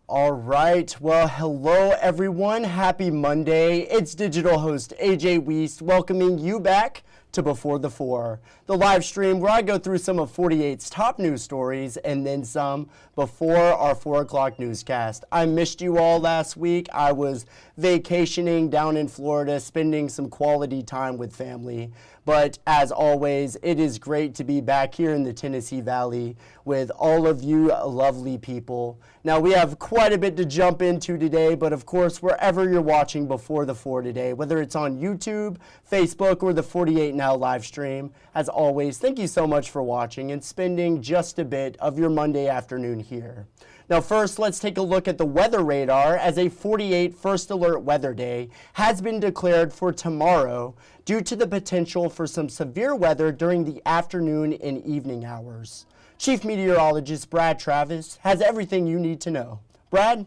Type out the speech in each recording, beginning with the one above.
All right, well, hello everyone. Happy Monday. It's digital host AJ Wuest welcoming you back to Before the Four, the live stream where I go through some of 48's top news stories and then some before our 4 o'clock newscast. I missed you all last week. I was vacationing down in Florida, spending some quality time with family. But as always, it is great to be back here in the Tennessee Valley with all of you lovely people. Now, we have quite a bit to jump into today, but of course, wherever you're watching Before the Four today, whether it's on YouTube, Facebook, or the 48 Now live stream, as always, thank you so much for watching and spending just a bit of your Monday afternoon here. Now first, let's take a look at the weather radar as a 48 First Alert Weather Day has been declared for tomorrow due to the potential for some severe weather during the afternoon and evening hours. Chief Meteorologist Brad Travis has everything you need to know. Brad?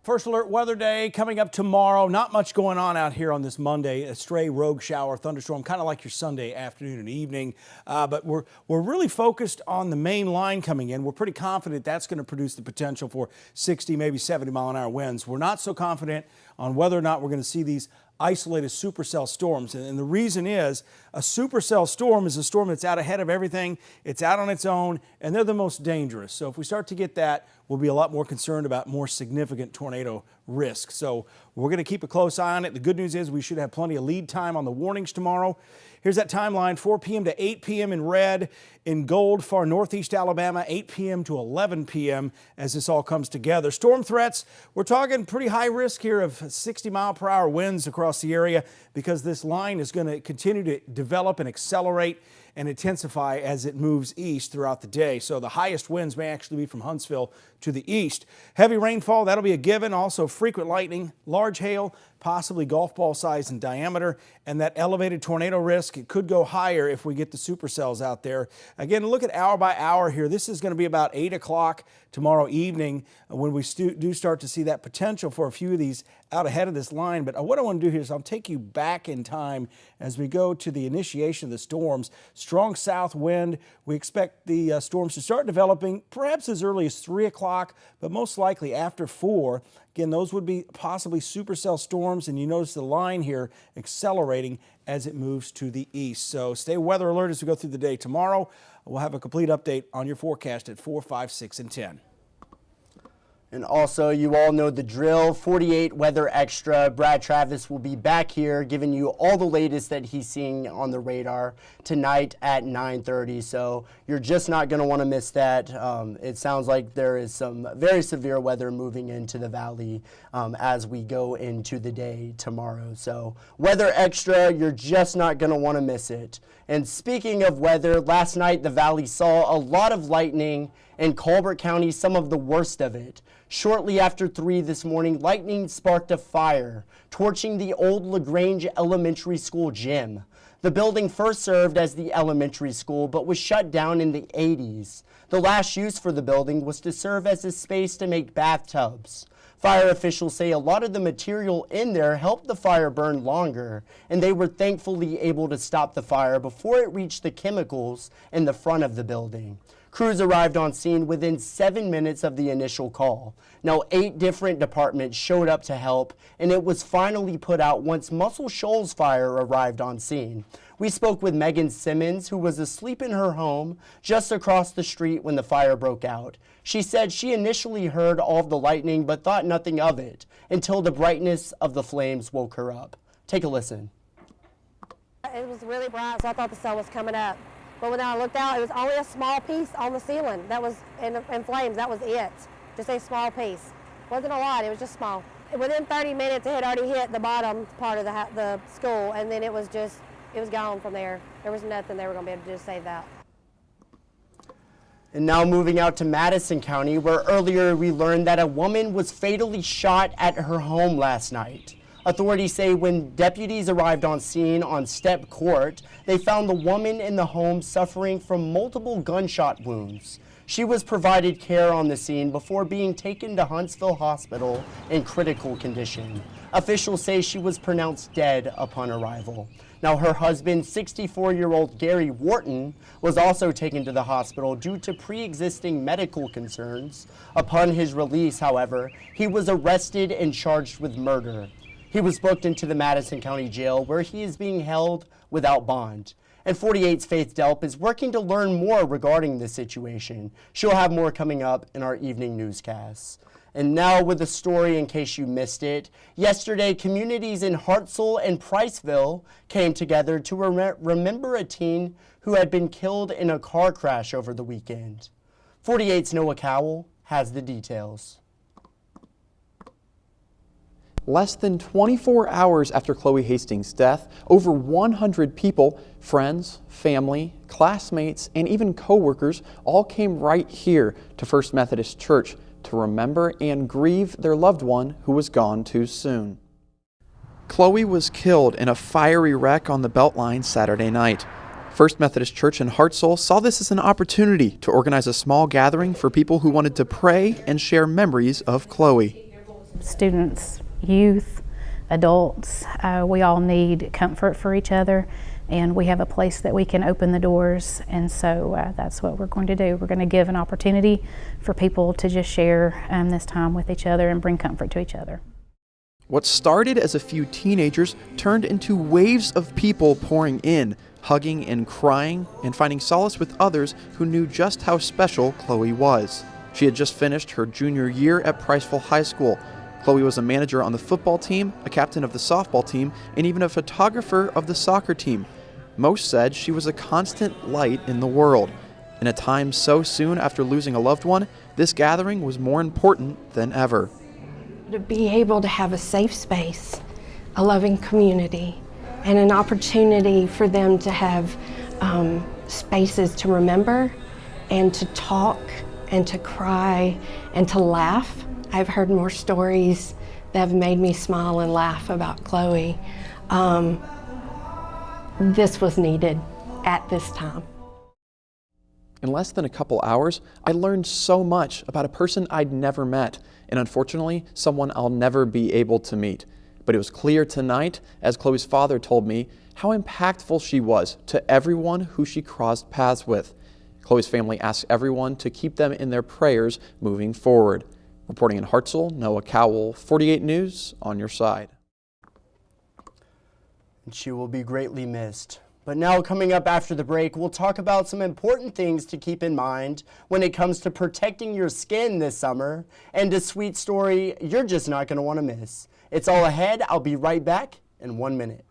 First Alert Weather Day coming up tomorrow. Not much going on out here on this Monday. A stray rogue shower, thunderstorm, kind of like your Sunday afternoon and evening. But we're really focused on the main line coming in. We're pretty confident that's going to produce the potential for 60, maybe 70 mile an hour winds. We're not so confident on whether or not we're going to see these isolated supercell storms. And the reason is a supercell storm is a storm that's out ahead of everything. It's out on its own, and they're the most dangerous. So if we start to get that, we'll be a lot more concerned about more significant tornado risk. So we're going to keep a close eye on it. The good news is we should have plenty of lead time on the warnings tomorrow. Here's that timeline: 4 p.m. to 8 p.m. in red. In gold, far northeast Alabama, 8 p.m. to 11 p.m. as this all comes together. Storm threats, we're talking pretty high risk here of 60 mile per hour winds across the area because this line is going to continue to develop and accelerate and intensify as it moves east throughout the day. So the highest winds may actually be from Huntsville to the east. Heavy rainfall, that'll be a given. Also frequent lightning, large hail, possibly golf ball size in diameter, and that elevated tornado risk, it could go higher if we get the supercells out there. Again, look at hour by hour here. This is going to be about 8 o'clock tomorrow evening when we do start to see that potential for a few of these out ahead of this line. But what I want to do here is I'll take you back in time as we go to the initiation of the storms. Strong south wind. We expect the storms to start developing perhaps as early as 3 o'clock, but most likely after 4. Again, those would be possibly supercell storms, and you notice the line here accelerating as it moves to the east. So stay weather alert as we go through the day tomorrow. We'll have a complete update on your forecast at 4, 5, 6, and 10. And also, you all know the drill, 48 Weather Extra. Brad Travis will be back here giving you all the latest that he's seeing on the radar tonight at 9:30. So you're just not going to want to miss that. It sounds like there is some very severe weather moving into the valley as we go into the day tomorrow. So Weather Extra, you're just not going to want to miss it. And speaking of weather, last night the valley saw a lot of lightning in Colbert County, some of the worst of it. Shortly after 3 this morning, lightning sparked a fire, torching the old LaGrange Elementary School gym. The building first served as the elementary school, but was shut down in the 80s. The last use for the building was to serve as a space to make bathtubs. Fire officials say a lot of the material in there helped the fire burn longer, and they were thankfully able to stop the fire before it reached the chemicals in the front of the building. Crews arrived on scene within 7 minutes of the initial call. Now, 8 different departments showed up to help, and it was finally put out once Muscle Shoals Fire arrived on scene. We spoke with Megan Simmons, who was asleep in her home just across the street when the fire broke out. She said she initially heard all of the lightning but thought nothing of it until the brightness of the flames woke her up. Take a listen. It was really bright, so I thought the sun was coming up. But when I looked out, it was only a small piece on the ceiling that was in flames. That was it. Just a small piece. Wasn't a lot. It was just small. Within 30 minutes, it had already hit the bottom part of the school, and then it was gone from there. There was nothing they were going to be able to do to save that. And now moving out to Madison County, where earlier we learned that a woman was fatally shot at her home last night. Authorities say when deputies arrived on scene on Step Court, they found the woman in the home suffering from multiple gunshot wounds. She was provided care on the scene before being taken to Huntsville Hospital in critical condition. Officials say she was pronounced dead upon arrival. Now, her husband, 64-year-old Gary Wharton, was also taken to the hospital due to pre-existing medical concerns. Upon his release, however, he was arrested and charged with murder. He was booked into the Madison County Jail, where he is being held without bond. And 48's Faith Delp is working to learn more regarding this situation. She'll have more coming up in our evening newscasts. And now with the story in case you missed it. Yesterday, communities in Hartselle and Priceville came together to remember a teen who had been killed in a car crash over the weekend. 48's Noah Cowell has the details. Less than 24 hours after Chloe Hastings' death, over 100 people, friends, family, classmates, and even co-workers all came right here to First Methodist Church to remember and grieve their loved one who was gone too soon. Chloe was killed in a fiery wreck on the Beltline Saturday night. First Methodist Church in Hartselle saw this as an opportunity to organize a small gathering for people who wanted to pray and share memories of Chloe. Students, youth, adults, we all need comfort for each other, and we have a place that we can open the doors, and so that's what we're going to do. We're going to give an opportunity for people to just share this time with each other and bring comfort to each other. What started as a few teenagers turned into waves of people pouring in, hugging and crying, and finding solace with others who knew just how special Chloe was. She had just finished her junior year at Priceville High School. Chloe was a manager on the football team, a captain of the softball team, and even a photographer of the soccer team. Most said she was a constant light in the world. In a time so soon after losing a loved one, this gathering was more important than ever. To be able to have a safe space, a loving community, and an opportunity for them to have spaces to remember and to talk and to cry and to laugh. I've heard more stories that have made me smile and laugh about Chloe. This was needed at this time. In less than a couple hours, I learned so much about a person I'd never met, and unfortunately, someone I'll never be able to meet. But it was clear tonight, as Chloe's father told me, how impactful she was to everyone who she crossed paths with. Chloe's family asked everyone to keep them in their prayers moving forward. Reporting in Hartselle, Noah Cowell, 48 News, on your side. And she will be greatly missed. But now, coming up after the break, we'll talk about some important things to keep in mind when it comes to protecting your skin this summer, and a sweet story you're just not going to want to miss. It's all ahead. I'll be right back in 1 minute.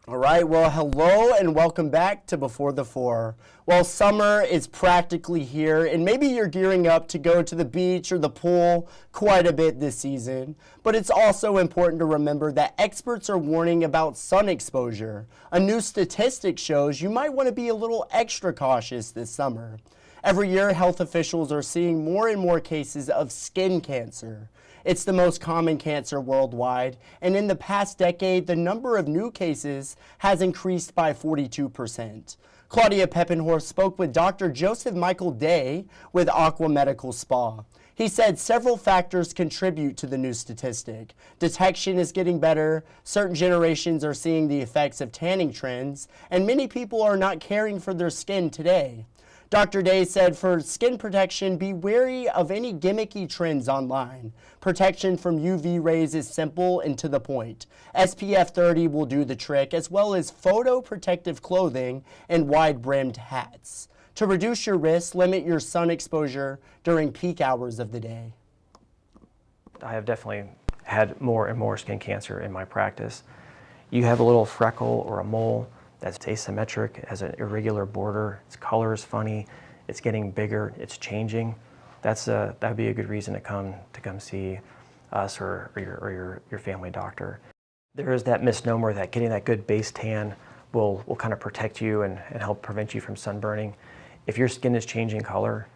All right, well, hello and welcome back to Before the Four. Well, summer is practically here, and maybe you're gearing up to go to the beach or the pool quite a bit this season. But it's also important to remember that experts are warning about sun exposure. A new statistic shows you might want to be a little extra cautious this summer. Every year, health officials are seeing more and more cases of skin cancer. It's the most common cancer worldwide, and in the past decade, the number of new cases has increased by 42%. Claudia Peppenhorst spoke with Dr. Joseph Michael Day with Aqua Medical Spa. He said several factors contribute to the new statistic. Detection is getting better, certain generations are seeing the effects of tanning trends, and many people are not caring for their skin today. Dr. Day said for skin protection, be wary of any gimmicky trends online. Protection from UV rays is simple and to the point. SPF 30 will do the trick, as well as photoprotective clothing and wide-brimmed hats. To reduce your risk, limit your sun exposure during peak hours of the day. I have definitely had more and more skin cancer in my practice. You have a little freckle or a mole that's asymmetric, it has an irregular border, its color is funny, it's getting bigger, it's changing. That'd be a good reason to come see us or your family doctor. There is that misnomer that getting that good base tan will kind of protect you and help prevent you from sunburning. If your skin is changing color,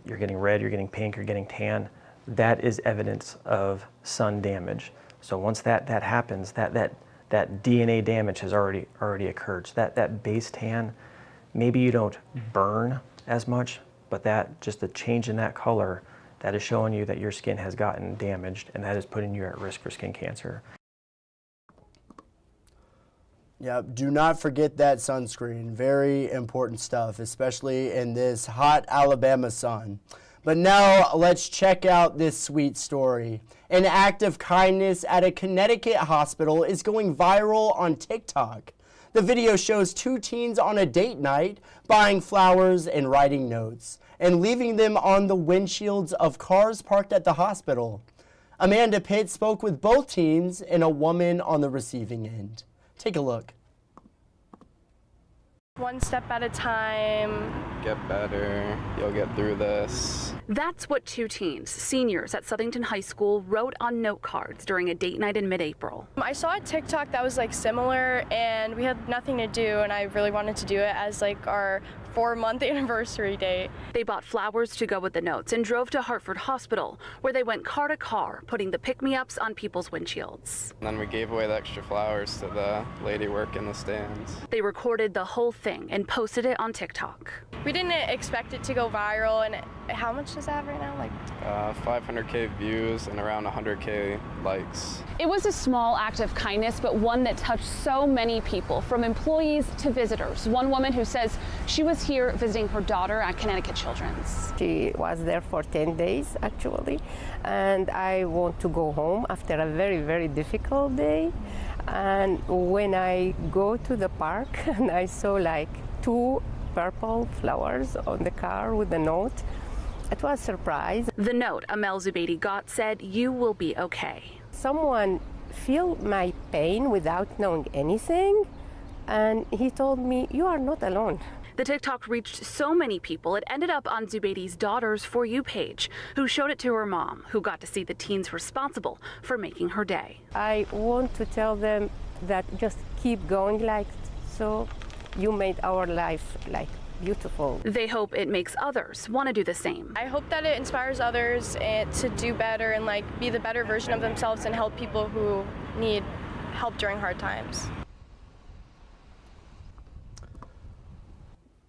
you're getting red, you're getting pink, you're getting tan, that is evidence of sun damage. So once that happens, that DNA damage has already occurred. So that base tan, maybe you don't burn as much, but just the change in that color, that is showing you that your skin has gotten damaged, and that is putting you at risk for skin cancer. Yeah, do not forget that sunscreen. Very important stuff, especially in this hot Alabama sun. But now let's check out this sweet story. An act of kindness at a Connecticut hospital is going viral on TikTok. The video shows two teens on a date night buying flowers and writing notes and leaving them on the windshields of cars parked at the hospital. Amanda Pitt spoke with both teens and a woman on the receiving end. Take a look. One step at a time. Get better. You'll get through this. That's what two teens, seniors at Southington High School, wrote on note cards during a date night in mid-April. I saw a TikTok that was similar, and we had nothing to do, and I really wanted to do it as our 4-month anniversary date. They bought flowers to go with the notes and drove to Hartford Hospital, where they went car to car, putting the pick-me-ups on people's windshields. And then we gave away the extra flowers to the lady working the stands. They recorded the whole thing and posted it on TikTok. We didn't expect it to go viral, and how much does that have right now? 500K views and around 100K likes. It was a small act of kindness, but one that touched so many people, from employees to visitors. One woman who says she was here visiting her daughter at Connecticut Children's. She was there for 10 days, actually, and I want to go home after a very, very difficult day. And when I go to the park, and I saw 2 purple flowers on the car with a note, it was a surprise. The note Amel Zubeidi got said, "You will be okay." Someone feel my pain without knowing anything, and he told me, "You are not alone." The TikTok reached so many people, it ended up on Zubeidi's daughter's For You page, who showed it to her mom, who got to see the teens responsible for making her day. I want to tell them that just keep going so. You made our life beautiful. They hope it makes others want to do the same. I hope that it inspires others to do better and be the better version of themselves and help people who need help during hard times.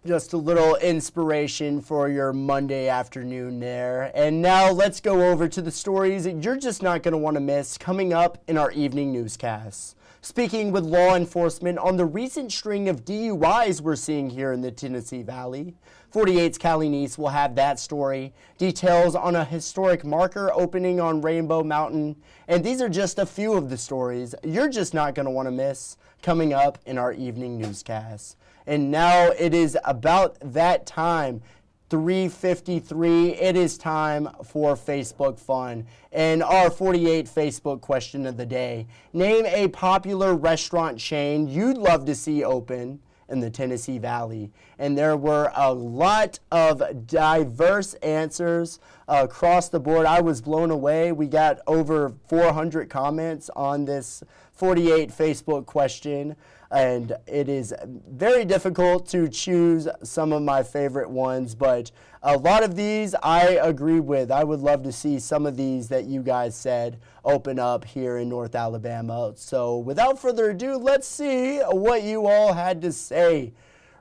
Just a little inspiration for your Monday afternoon there. And now let's go over to the stories that you're just not going to want to miss coming up in our evening newscasts. Speaking with law enforcement on the recent string of DUIs we're seeing here in the Tennessee Valley. 48's Callie Neese will have that story, details on a historic marker opening on Rainbow Mountain, and these are just a few of the stories you're just not going to want to miss coming up in our evening newscast. And now it is about that time. 3:53, it is time for Facebook Fun. And our 48 Facebook question of the day. Name a popular restaurant chain you'd love to see open in the Tennessee Valley. And there were a lot of diverse answers across the board. I was blown away. We got over 400 comments on this 48 Facebook question. And it is very difficult to choose some of my favorite ones, but a lot of these I agree with. I would love to see some of these that you guys said open up here in North Alabama. So without further ado, let's see what you all had to say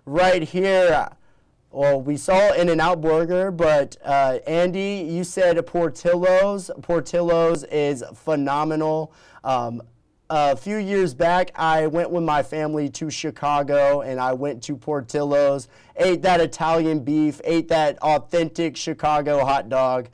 right here. Well, we saw In-N-Out Burger, but Andy, you said Portillo's. Portillo's is phenomenal. A few years back, I went with my family to Chicago, and I went to Portillo's, ate that Italian beef, ate that authentic Chicago hot dog.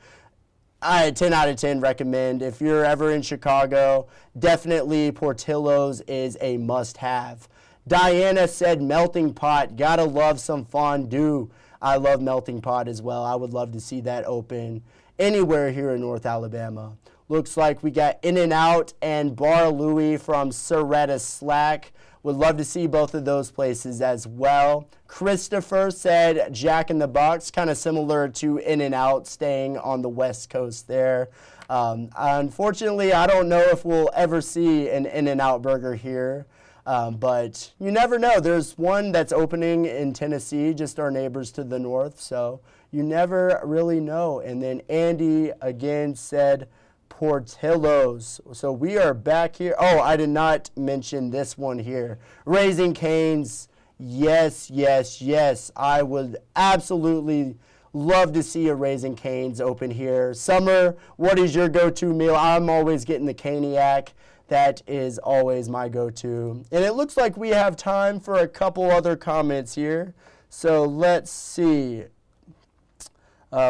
I 10 out of 10 recommend. If you're ever in Chicago, definitely Portillo's is a must-have. Diana said melting pot. Gotta love some fondue. I love melting pot as well. I would love to see that open anywhere here in North Alabama. Looks like we got In-N-Out and Bar Louie from Soretta Slack. Would love to see both of those places as well. Christopher said Jack in the Box, kind of similar to In-N-Out, staying on the West Coast there. Unfortunately, I don't know if we'll ever see an In-N-Out burger here. But you never know. There's one that's opening in Tennessee, just our neighbors to the north, so you never really know. And then Andy again said Portillo's. So we are back here. Oh, I did not mention this one here. Raising Cane's. Yes, yes, yes. I would absolutely love to see a Raising Cane's open here. Summer, what is your go-to meal? I'm always getting the Caniac. That is always my go-to. And it looks like we have time for a couple other comments here. So let's see.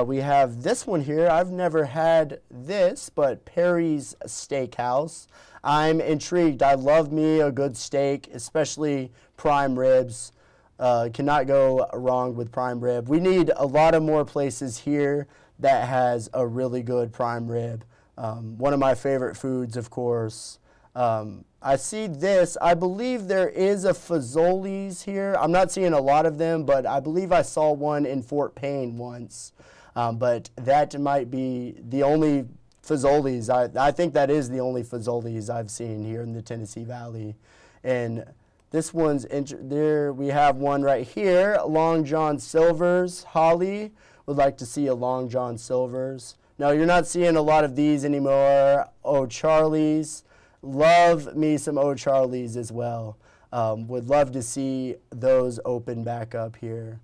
We have this one here. I've never had this, but Perry's Steakhouse. I'm intrigued. I love me a good steak, especially prime ribs. Cannot go wrong with prime rib. We need a lot of more places here that has a really good prime rib. One of my favorite foods, of course. I see this. I believe there is a Fazoli's here. I'm not seeing a lot of them, but I believe I saw one in Fort Payne once. But that might be the only Fazoli's. I think that is the only Fazoli's I've seen here in the Tennessee Valley. And this one's there. We have one right here, Long John Silver's. Holly would like to see a Long John Silver's. No, you're not seeing a lot of these anymore. O'Charlie's. Love me some O'Charlie's as well. Would love to see those open back up here.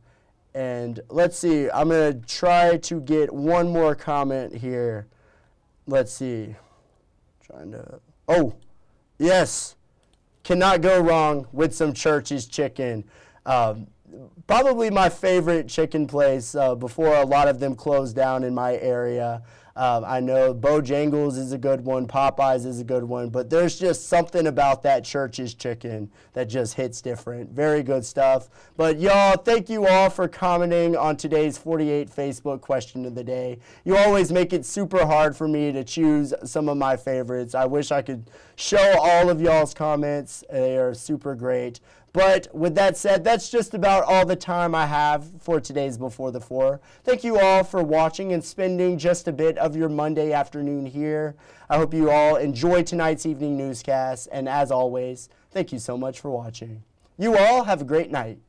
And let's see, I'm going to try to get one more comment here. Let's see. Oh, yes. Cannot go wrong with some Church's chicken. Probably my favorite chicken place before a lot of them closed down in my area. I know Bojangles is a good one, Popeyes is a good one, but there's just something about that Church's chicken that just hits different. Very good stuff. But y'all, thank you all for commenting on today's 48 Facebook question of the day. You always make it super hard for me to choose some of my favorites. I wish I could show all of y'all's comments. They are super great. But with that said, that's just about all the time I have for today's Before the Four. Thank you all for watching and spending just a bit of your Monday afternoon here. I hope you all enjoy tonight's evening newscast. And as always, thank you so much for watching. You all have a great night.